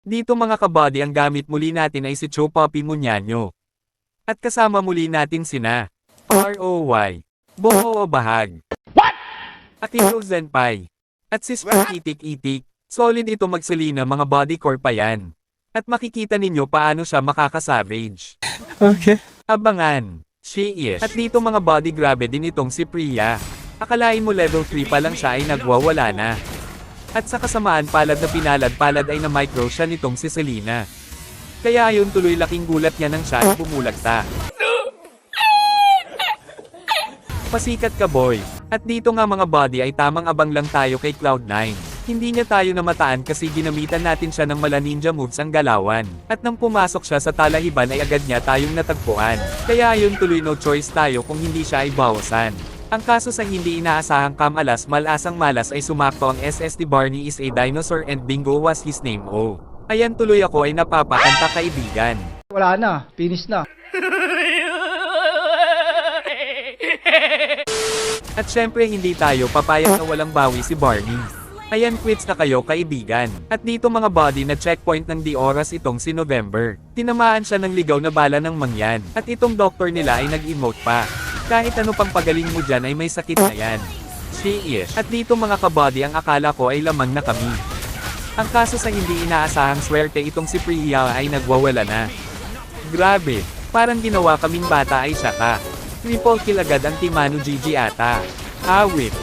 Dito mga kabady ang gamit muli natin ay si Cho Poppy Muñaño. At kasama muli natin sina ROY, Boho Bahag, at Hiro Zenpai, at si Spot Itik-Itik. Solid ito magsalina mga bodycore pa yan. At makikita ninyo paano siya makakasavage. Okay. Abangan, she is. At dito mga body grabe din itong si Priya. Akalain mo level 3 pa lang siya ay nagwawala na. At sa kasamaan palad na pinalad-palad ay na-micro siya nitong si Selena. Kaya ayun tuloy laking gulat niya nang siya ay bumulagta. Pasikat ka boy. At dito nga mga body ay tamang abang lang tayo kay Cloud9. Hindi niya tayo namataan kasi ginamitan natin siya ng mala ninja moves ang galawan. At nang pumasok siya sa talahiban ay agad niya tayong natagpuan. Kaya ayun tuloy no choice tayo kung hindi siya ay bawasan. Ang kaso sa hindi inaasahang kamalas malasang malas ay sumakto ang SSD Barney is a dinosaur and Bingo was his name oh. Ayan tuloy ako ay napapakanta kaibigan. Wala na, finish na. At syempre hindi tayo papayag na walang bawi si Barney. Ayan quits na kayo kaibigan. At dito mga body na checkpoint ng di oras itong si November. Tinamaan siya ng ligaw na bala ng mangyan. At itong doktor nila ay nag-emote pa. Kahit ano pang pagaling mo dyan ay may sakit na yan. She is. At dito mga kabody ang akala ko ay lamang na kami. Ang kaso sa hindi inaasahang swerte itong si Priya ay nagwawala na. Grabe, parang ginawa kaming bata ay saka. Triple kill agad ang Timano GG ata. Awit.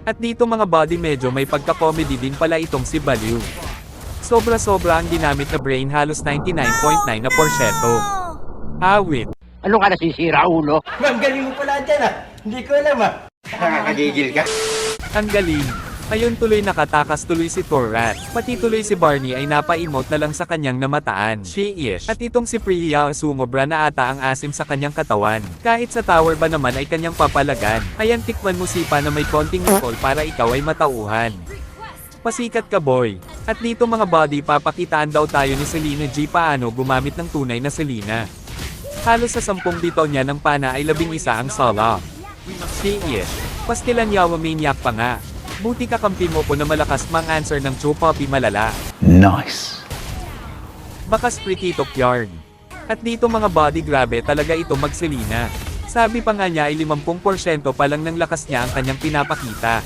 At dito mga body medyo may pagka-comedy din pala itong si Baliw. Sobra-sobra ang ginamit na brain halos 99.9%. Awit. Ano ka nasisira, ulo? Ma'am, galing mo pala dyan ah. Hindi ko alam ah. Nakakagigil ka? Ang galing. Ayun tuloy nakatakas tuloy si Torrat. Pati tuloy si Barney ay napa-emote na lang sa kanyang namataan. She is. At itong si Priya sumobra na ata ang asim sa kanyang katawan. Kahit sa tower ba naman ay kanyang papalagan. Ayan tikman mo sipa na may konting nicol para ikaw ay matauhan. Pasikat ka boy. At dito mga body papakitaan daw tayo ni Selena G paano gumamit ng tunay na Selena. Halos sa 10 bitaw niya ng pana ay 11 ang solo. She is. Pastilan yawa maniac pa nga. Buti kakampi mo po na malakas mang answer ng Cho Poppy malala. Nice. Bakas pretty top yarn. At dito mga body grabe talaga ito mag-Selena. Sabi pa nga niya ay 50% pa lang ng lakas niya ang kanyang pinapakita.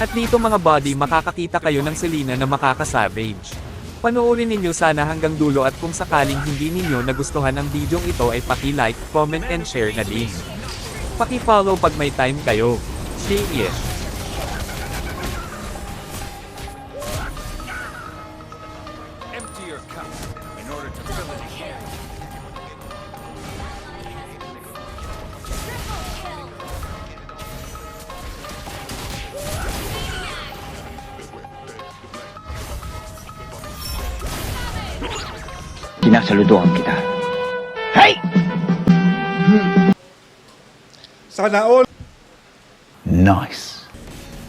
At dito mga body makakakita kayo ng Selena na makakasavage. Panoorin ninyo sana hanggang dulo at kung sakaling hindi ninyo nagustuhan ang videong ito ay paki-like, comment and share na din. Paki-follow pag may time kayo. She is. Empty your cup in order to fill it again. Sinasaludoan kita. Hey! Sana all. Nice.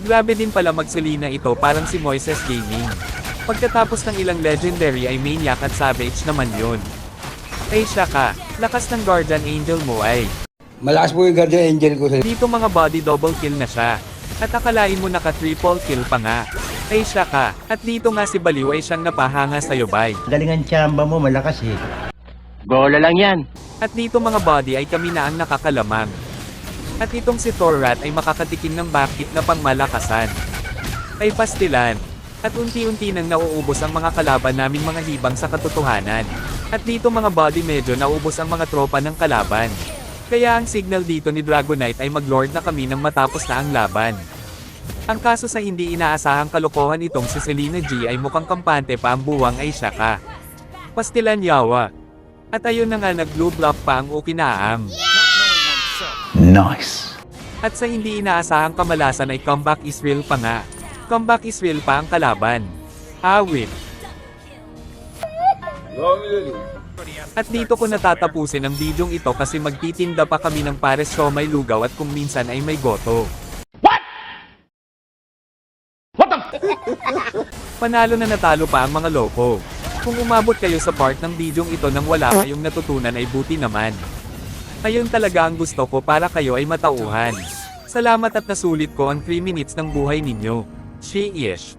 Grabe din pala mag-Selena ito parang si Moises Gaming. Pagkatapos ng ilang legendary ay maniac at savage naman yun. Ay siya ka, lakas ng Guardian Angel mo ay. Malakas po yung Guardian Angel ko sa'yo. Dito mga body double kill na siya. At akalain mo naka triple kill pa nga. Ay siya ka, at dito nga si Baliw ay siyang napahanga sa yobay. Galingan tsamba mo, malakas eh. Bola lang yan. At dito mga body ay kami na ang nakakalamang. At itong si Torrat ay makakatikim ng bakit na pangmalakasan. Ay pastilan. At unti-unti nang nauubos ang mga kalaban naming mga hibang sa katotohanan. At dito mga body medyo naubos ang mga tropa ng kalaban. Kaya ang signal dito ni Dragonite ay mag-lord na kami nang matapos na ang laban. Ang kaso sa hindi inaasahang kalokohan itong si Selena G ay mukhang kampante pa ang buwang ay siya ka. Pastilan yawa. At ayun na nga nag-blue block pa ang Ukinaam. Nice. At sa hindi inaasahang kamalasan ay comeback Israel pa nga. Comeback Israel pa ang kalaban. Awit. At dito ko natatapusin ang bidyong ito kasi magtitinda pa kami ng pares siomay lugaw at kung minsan ay may goto. Panalo na natalo pa ang mga loko. Kung umabot kayo sa part ng bidyong ito nang wala kayong natutunan ay buti naman. Ayun talaga ang gusto ko para kayo ay matauhan. Salamat at nasulit ko ang 3 minutes ng buhay ninyo. She-ish.